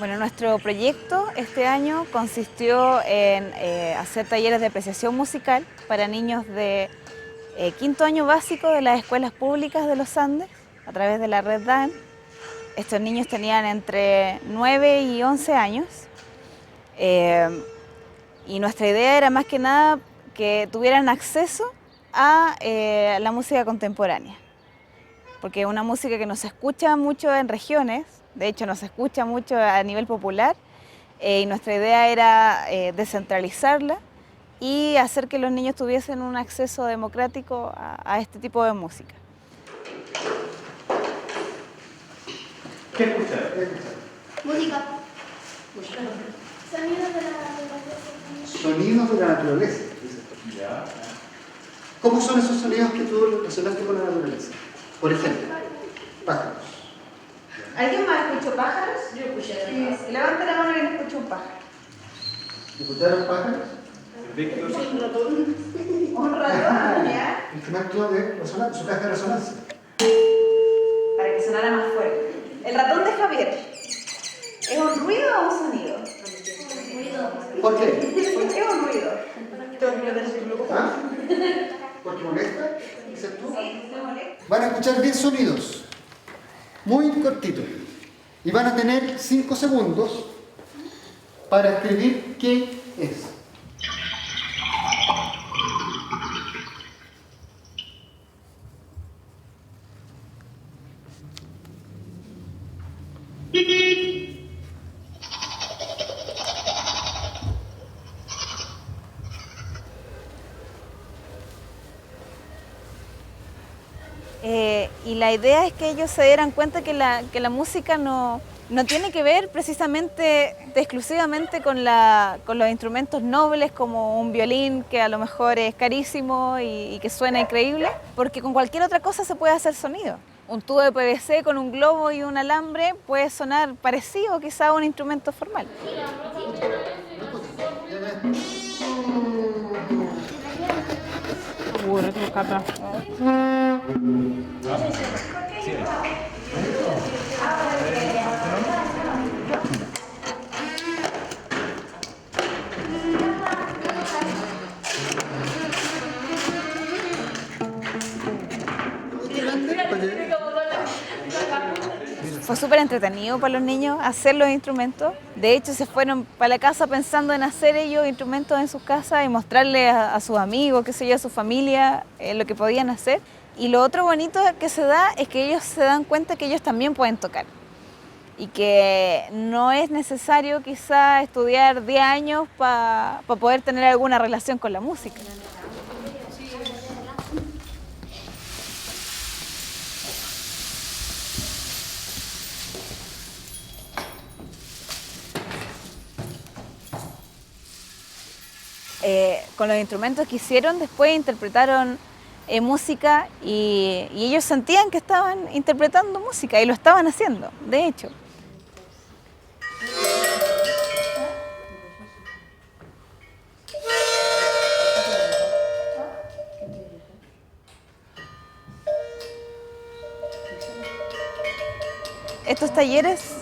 Bueno, nuestro proyecto este año consistió en hacer talleres de apreciación musical para niños de quinto año básico de las escuelas públicas de los Andes a través de la red DAN. Estos niños tenían entre 9 y 11 años y nuestra idea era más que nada que tuvieran acceso a la música contemporánea, porque es una música que no se escucha mucho en regiones, de hecho no se escucha mucho a nivel popular, y nuestra idea era descentralizarla y hacer que los niños tuviesen un acceso democrático a este tipo de música. ¿Qué escuchar? ¿Qué escuchar? Música. Sonidos de la naturaleza. Sonidos de la naturaleza. Ya. ¿Cómo son esos sonidos que tú relacionaste con la naturaleza? Por ejemplo, pájaros. ¿Alguien más escuchó pájaros? Yo escuché. Levanta la mano quien escuchó un pájaro. ¿Escucharon pájaros? Un ratón. Un ratón, ¿ya? Instrumento de resonancia, su caja de resonancia. Para que sonara más fuerte. El ratón de Javier. ¿Es un ruido o un sonido? ¿Por qué? ¿Por qué es un ruido? ¿Ah? ¿Porque molesta? ¿Dices tú? Sí, me molesta. Van a escuchar 10 sonidos, muy cortitos, y van a tener 5 segundos para escribir qué es. Y la idea es que ellos se dieran cuenta que la música no tiene que ver precisamente exclusivamente con los instrumentos nobles como un violín que a lo mejor es carísimo y que suena increíble, porque con cualquier otra cosa se puede hacer sonido. Un tubo de PVC con un globo y un alambre puede sonar parecido quizá a un instrumento formal. Fue súper entretenido para los niños hacer los instrumentos. De hecho, se fueron para la casa pensando en hacer ellos instrumentos en sus casas y mostrarle a sus amigos, qué sé yo, a su familia, lo que podían hacer. Y lo otro bonito que se da es que ellos se dan cuenta que ellos también pueden tocar. Y que no es necesario quizá estudiar 10 años para poder tener alguna relación con la música. Con los instrumentos que hicieron, después interpretaron música y ellos sentían que estaban interpretando música y lo estaban haciendo, de hecho. Estos talleres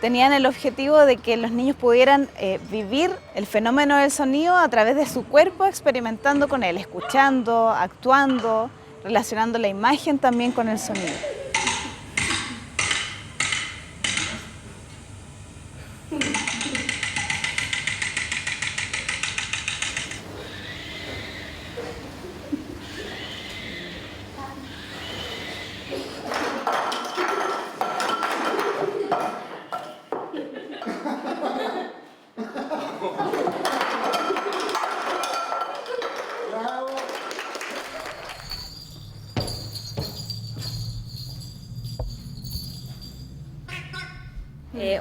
tenían el objetivo de que los niños pudieran vivir el fenómeno del sonido a través de su cuerpo, experimentando con él, escuchando, actuando, relacionando la imagen también con el sonido.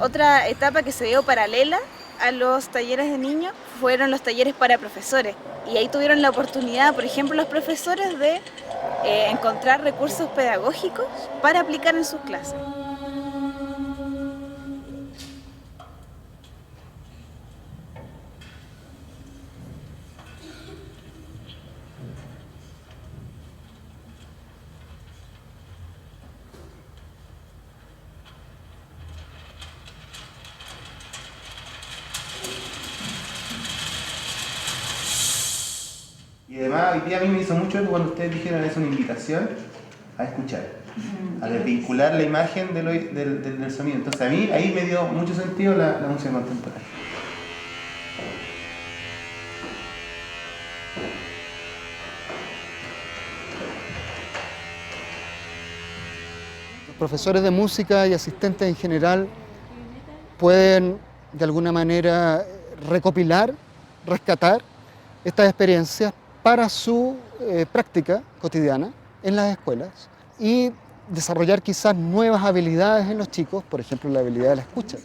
Otra etapa que se dio paralela a los talleres de niños fueron los talleres para profesores. Y ahí tuvieron la oportunidad, por ejemplo, los profesores de encontrar recursos pedagógicos para aplicar en sus clases. además hoy día a mí me hizo mucho eco cuando ustedes dijeron es una invitación a escuchar, a desvincular la imagen del sonido. Entonces a mí ahí me dio mucho sentido la música contemporánea. Los profesores de música y asistentes en general pueden de alguna manera recopilar, rescatar estas experiencias para su práctica cotidiana en las escuelas y desarrollar quizás nuevas habilidades en los chicos, por ejemplo la habilidad de la escucha.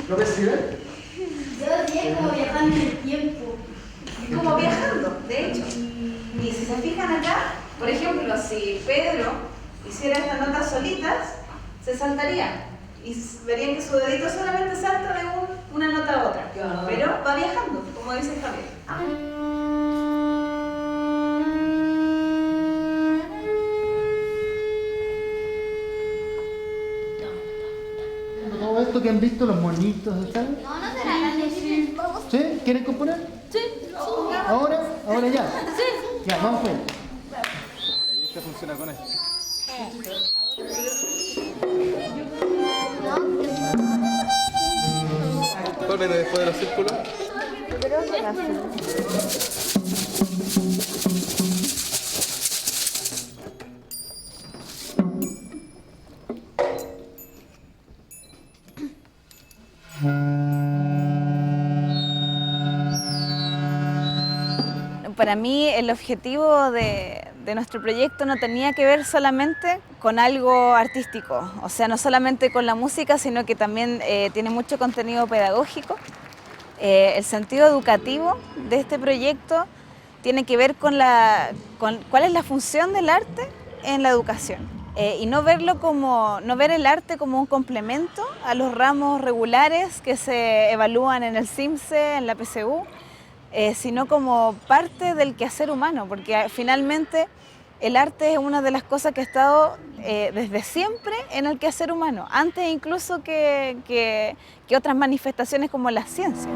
¿Lo perciben? Yo diría como viajando en el tiempo. Como viajando, de hecho. Y si se fijan acá, por ejemplo, si Pedro hiciera estas notas solitas, se saltaría. Y verían que su dedito solamente salta de una nota a otra. Pero va viajando, como dice Javier. Todo esto que han visto, los monitos y tal. No, no será grande. Sí. ¿Sí? ¿Quieren componer? Sí. ¿Ahora? ¿Ahora ya? Sí. Ya, vamos pues. Esta funciona con esto. ¿Cuál viene después de los círculos? Para mí el objetivo de nuestro proyecto no tenía que ver solamente con algo artístico, o sea, no solamente con la música, sino que también tiene mucho contenido pedagógico. El sentido educativo de este proyecto tiene que ver con cuál es la función del arte en la educación. Y no ver el arte como un complemento a los ramos regulares que se evalúan en el CIMSE, en la PSU, sino como parte del quehacer humano, porque finalmente el arte es una de las cosas que ha estado desde siempre en el quehacer humano, antes incluso que otras manifestaciones como la ciencia.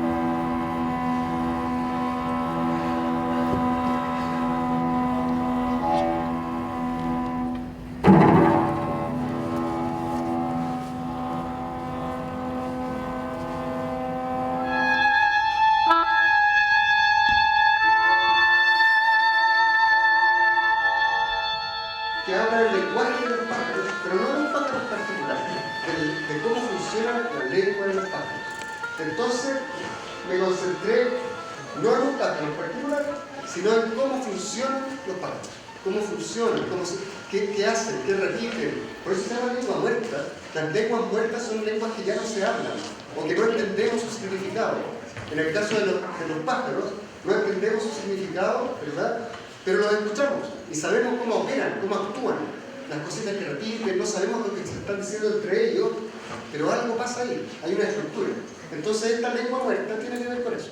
Que habla del lenguaje de los pájaros, pero no de los pájaros particulares, de cómo funciona la lengua de los pájaros. Entonces me concentré no en un pájaro en particular, sino en cómo funcionan los pájaros, cómo funcionan, qué hacen, qué repiten. Por eso se llama lengua muerta. Las lenguas muertas son lenguas que ya no se hablan o que no entendemos su significado. En el caso de los pájaros, no entendemos su significado, ¿verdad? Pero los escuchamos y sabemos cómo operan, cómo actúan. Las cositas que repiten, no sabemos lo que se están diciendo entre ellos, pero algo pasa ahí, hay una estructura. Entonces esta lengua muerta tiene que ver con eso.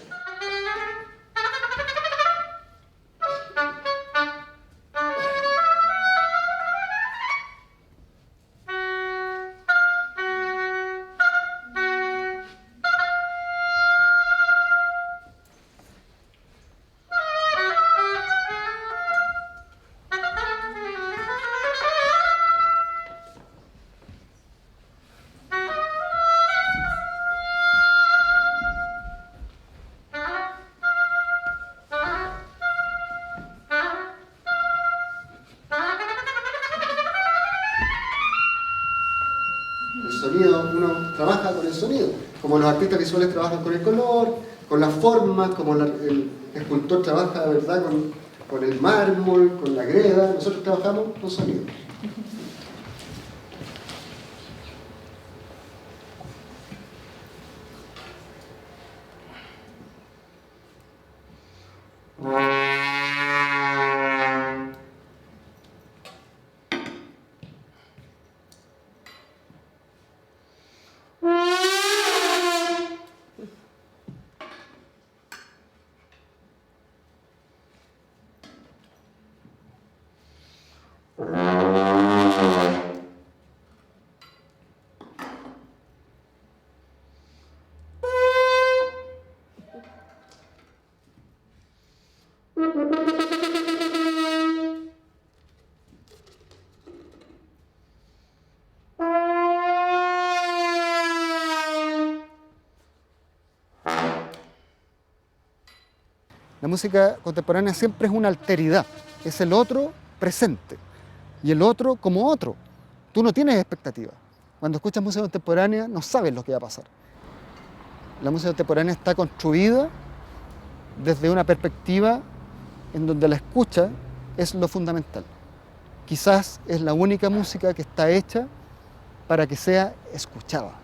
El sonido, uno trabaja con el sonido, como los artistas visuales trabajan con el color, con las formas, como el escultor trabaja, ¿verdad?, con el mármol, con la greda. Nosotros trabajamos con sonido. La música contemporánea siempre es una alteridad, es el otro presente y el otro como otro. Tú no tienes expectativa. Cuando escuchas música contemporánea no sabes lo que va a pasar. La música contemporánea está construida desde una perspectiva en donde la escucha es lo fundamental. Quizás es la única música que está hecha para que sea escuchada.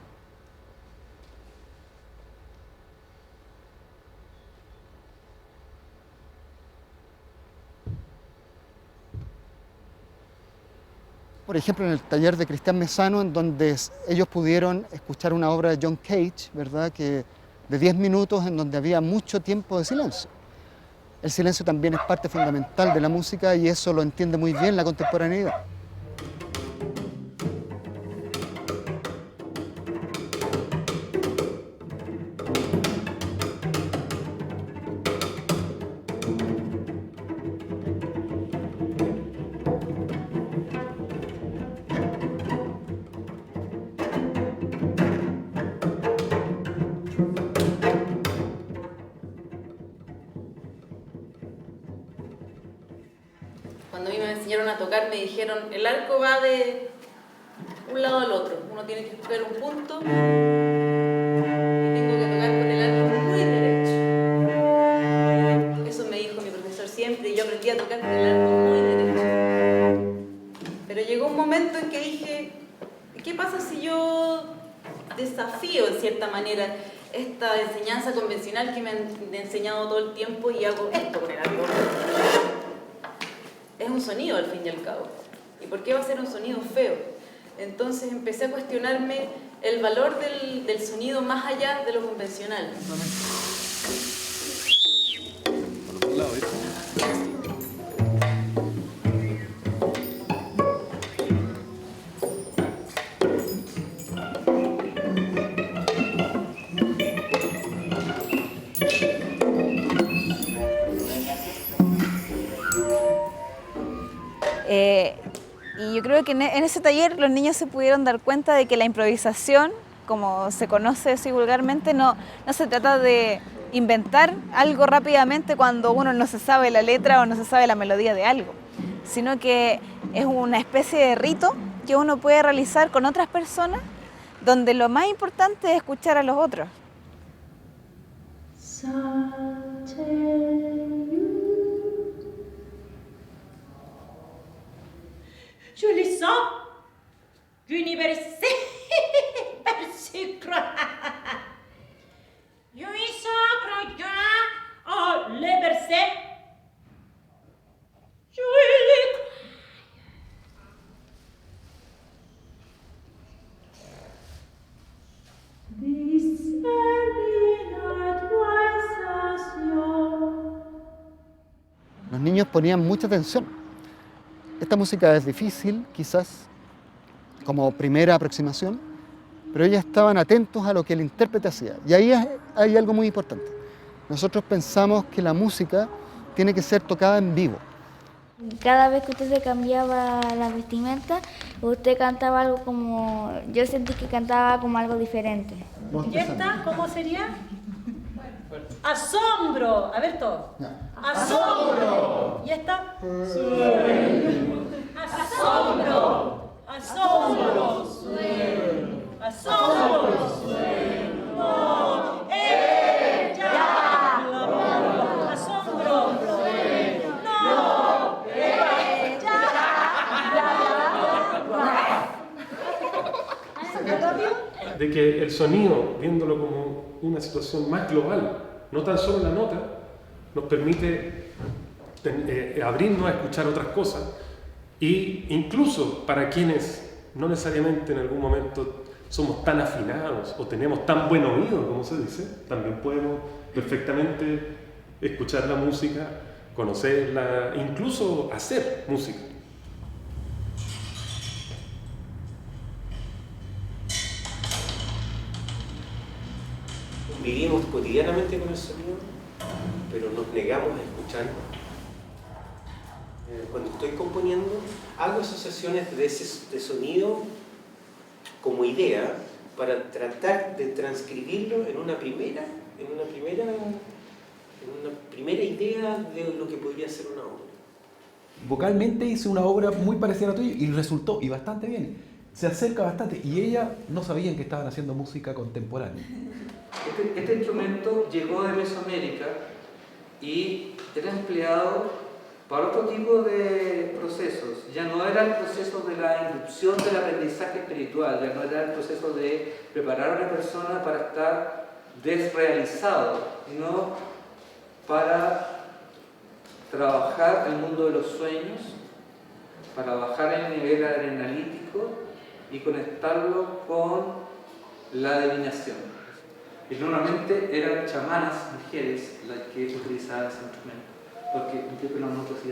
Por ejemplo, en el taller de Cristian Mesano, en donde ellos pudieron escuchar una obra de John Cage, ¿verdad? De 10 minutos, en donde había mucho tiempo de silencio. El silencio también es parte fundamental de la música y eso lo entiende muy bien la contemporaneidad. Cuando a mí me enseñaron a tocar me dijeron, el arco va de un lado al otro, uno tiene que escoger un punto y tengo que tocar con el arco muy derecho. Eso me dijo mi profesor siempre y yo aprendí a tocar con el arco muy derecho. Pero llegó un momento en que dije, ¿qué pasa si yo desafío en cierta manera esta enseñanza convencional que me han enseñado todo el tiempo y hago esto con el arco? Es un sonido al fin y al cabo. ¿Y por qué va a ser un sonido feo? Entonces empecé a cuestionarme el valor del sonido más allá de lo convencional. Y yo creo que en ese taller los niños se pudieron dar cuenta de que la improvisación, como se conoce así vulgarmente, no se trata de inventar algo rápidamente cuando uno no se sabe la letra o no se sabe la melodía de algo, sino que es una especie de rito que uno puede realizar con otras personas, donde lo más importante es escuchar a los otros. Je le sens, l'université, le sucre. Je y sacre, oh, le bercé. Je le Los niños ponían mucha atención. Esta música es difícil, quizás, como primera aproximación, pero ellos estaban atentos a lo que el intérprete hacía. Y ahí hay algo muy importante. Nosotros pensamos que la música tiene que ser tocada en vivo. Cada vez que usted se cambiaba la vestimenta, usted cantaba algo como... Yo sentí que cantaba como algo diferente. ¿Y esta cómo sería? Asombro. A ver todo. Asombro. ¿Y esta? Asombro. Asombro. Asombro. No. Ella. Asombro. No. De que el sonido, viéndolo como una situación más global, no tan solo la nota, nos permite abrirnos a escuchar otras cosas, e incluso para quienes no necesariamente en algún momento somos tan afinados o tenemos tan buen oído, como se dice, también podemos perfectamente escuchar la música, conocerla, incluso hacer música. Vivimos cotidianamente con el sonido, pero nos negamos a escucharlo. Cuando estoy componiendo, hago asociaciones de sonido como idea para tratar de transcribirlo en una primera una primera idea de lo que podría ser una obra. Vocalmente hice una obra muy parecida a la tuya y resultó, y bastante bien. Se acerca bastante, y ella no sabían que estaban haciendo música contemporánea. Este instrumento llegó de Mesoamérica y era empleado para otro tipo de procesos. Ya no era el proceso de la inducción del aprendizaje espiritual, ya no era el proceso de preparar a una persona para estar desrealizado, sino para trabajar el mundo de los sueños, para bajar el nivel adrenalítico y conectarlo con la adivinación. Y normalmente eran chamanas mujeres las que utilizaban ese instrumento, porque yo no noto si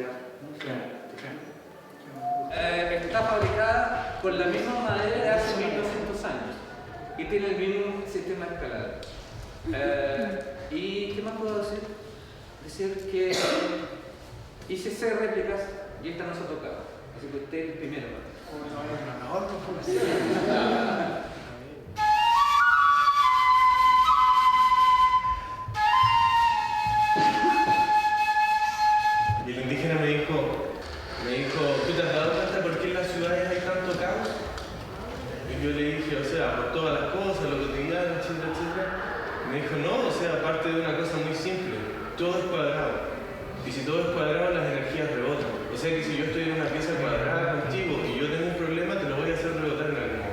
está fabricada con la misma madera de hace 1200 años y tiene el mismo sistema de escalada. ¿Y qué más puedo decir? Decir que hice 6 réplicas y esta no se ha tocado, así que usted es el primero. Y el indígena me dijo, ¿tú te has dado cuenta por qué en las ciudades hay tanto caos? Y yo le dije, o sea, por todas las cosas, lo cotidiano, etcétera, etcétera. Me dijo, no, o sea, aparte de una cosa muy simple, todo es cuadrado. Y si todo es cuadrado, las energías rebotan. O sea que si yo estoy en una pieza cuadrada contigo y yo tengo un problema, te lo voy a hacer rebotar en algún momento.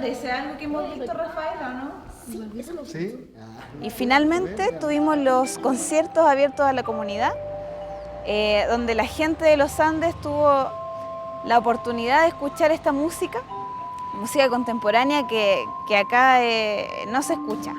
parece algo que hemos visto, Rafaela, ¿no? Sí. Y finalmente tuvimos los conciertos abiertos a la comunidad, donde la gente de los Andes tuvo la oportunidad de escuchar esta música contemporánea que acá no se escucha.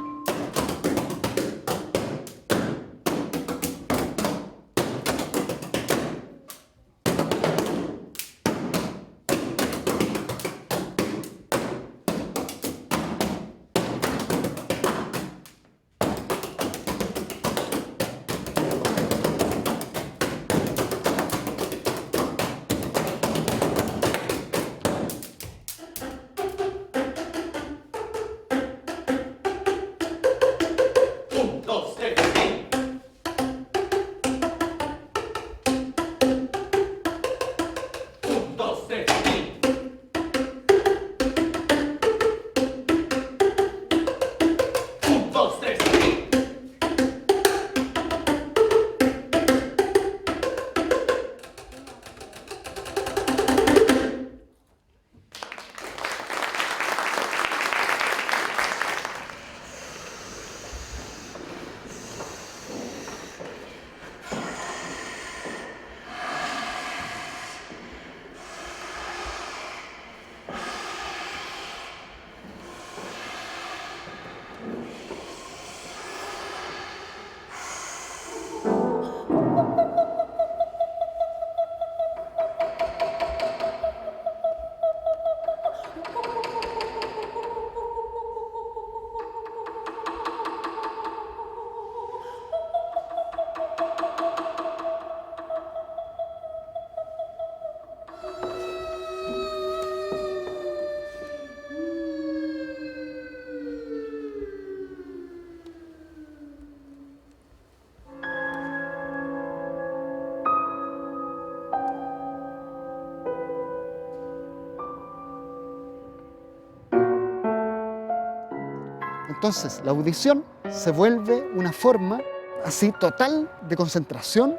Entonces, la audición se vuelve una forma así total de concentración,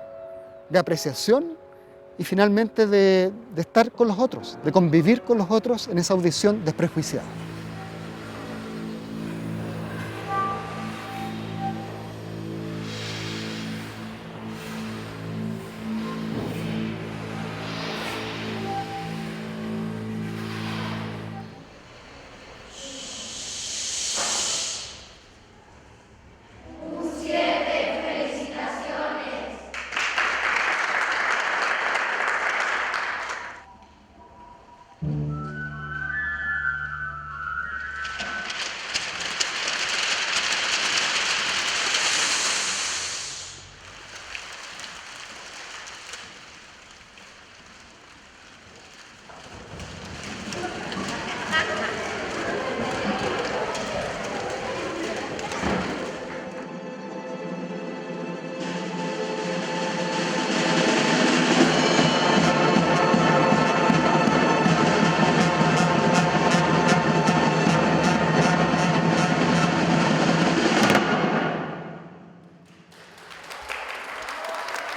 de apreciación y finalmente de estar con los otros, de convivir con los otros en esa audición desprejuiciada.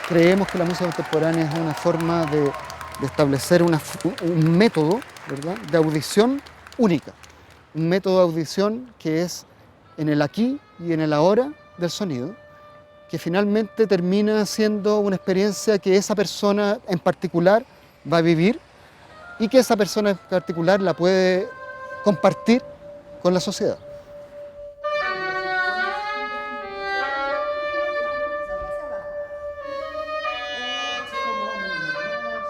Creemos que la música contemporánea es una forma de establecer un método, ¿verdad?, de audición única. Un método de audición que es en el aquí y en el ahora del sonido, que finalmente termina siendo una experiencia que esa persona en particular va a vivir y que esa persona en particular la puede compartir con la sociedad.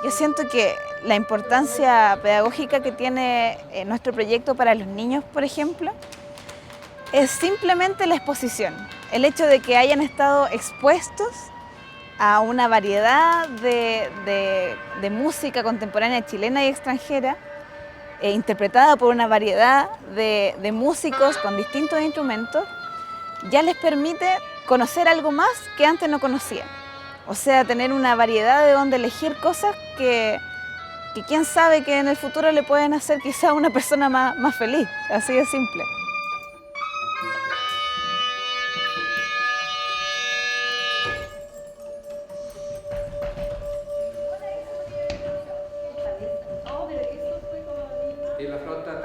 Yo siento que la importancia pedagógica que tiene nuestro proyecto para los niños, por ejemplo, es simplemente la exposición. El hecho de que hayan estado expuestos a una variedad de música contemporánea chilena y extranjera, interpretada por una variedad de músicos con distintos instrumentos, ya les permite conocer algo más que antes no conocían. O sea, tener una variedad de donde elegir cosas que quién sabe que en el futuro le pueden hacer quizá una persona más feliz, así de simple. Y la flauta